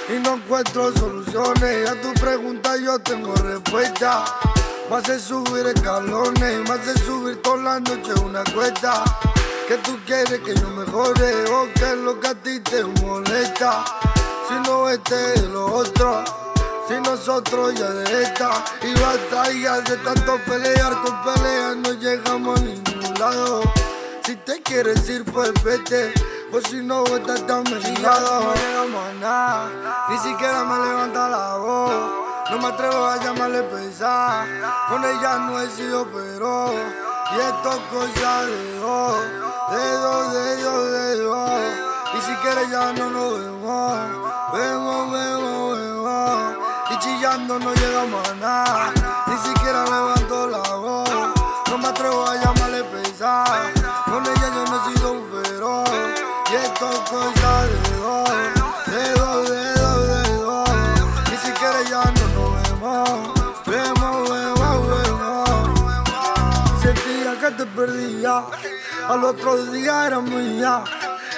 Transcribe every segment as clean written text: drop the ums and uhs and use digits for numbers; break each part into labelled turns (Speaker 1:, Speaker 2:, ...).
Speaker 1: Y no encuentro soluciones, a tu pregunta yo tengo respuesta. Me hace subir escalones, me hace subir toda la noche una cuesta. Que tú quieres que yo mejore o que es lo que a ti te molesta. Si no este es lo otro, si nosotros ya de esta. Y basta ya de tanto pelear, con peleas no llegamos a ningún lado. Si te quieres ir pues vete, pues si no estás tan mezclado. No llegamos a nada, ni siquiera me levanta la voz. No me atrevo a llamarle pesar, con ella no he sido pero. Y esto es cosa de dos, de dos, de dos, de dos. Y si quieres ya no nos vemos, vemos, vemos, vemos. Y chillando no llegamos a nada, ni siquiera levanto la voz. No me atrevo a llamarle pesar, con ella yo no he sido un feroz. Y esto es cosa de dos, de dos, de dos, de dos. Y si quieres ya no nos vemos, vemos, vemos, vemos. Sentía que te perdía, al otro día era mía.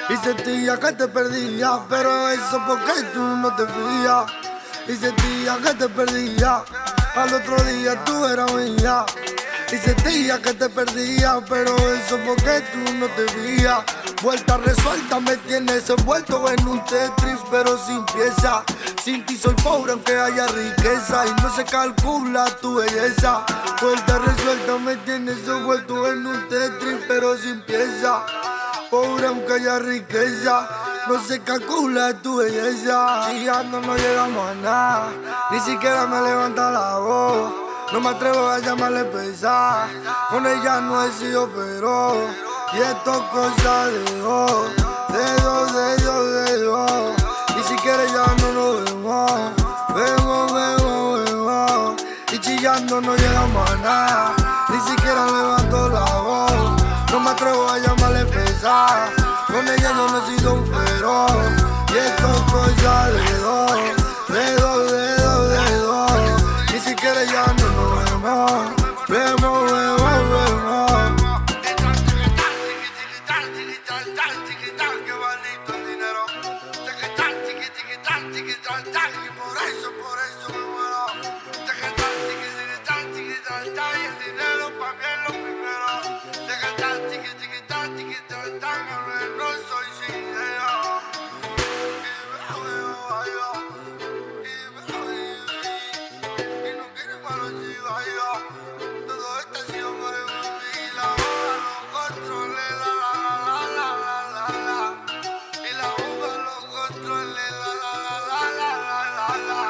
Speaker 1: Y sentía que te perdía, pero eso porque tú no te fías. Y sentía que te perdía, al otro día tú eras mía. Y sentía que te perdía, pero eso porque tú no te veías. Vuelta resuelta me tienes envuelto en un Tetris, pero sin pieza. Sin ti soy pobre aunque haya riqueza, y no se calcula tu belleza. Vuelta resuelta me tienes envuelto en un Tetris, pero sin pieza. Pobre aunque haya riqueza, no se calcula tu belleza. Chillando no llegamos a nada, ni siquiera me levanta la voz. No me atrevo a llamarle pesar, con ella no he sido feroz. Y esto es cosa de dos, de dos, de dos, de dos. Y si quieres ya no nos vemos, vemos, vemos, vemos. Y chillando no llegamos a nada, ni siquiera levanto la voz. No me atrevo a llamarle pesar, con ella yo no he sido un feroz. Y esto es cosa de dos, de dos, de dos, de dos. Ni siquiera ya no nos vemos, vemos, vemos, vemos. Por eso me muero. Y el dinero pa' mí es lo primero. No soy sin idea. Y no quiere conocido. Todo esto ha sido por el la boca lo controle, la la la la la la la. Y la boca lo controle, la la la la la la la.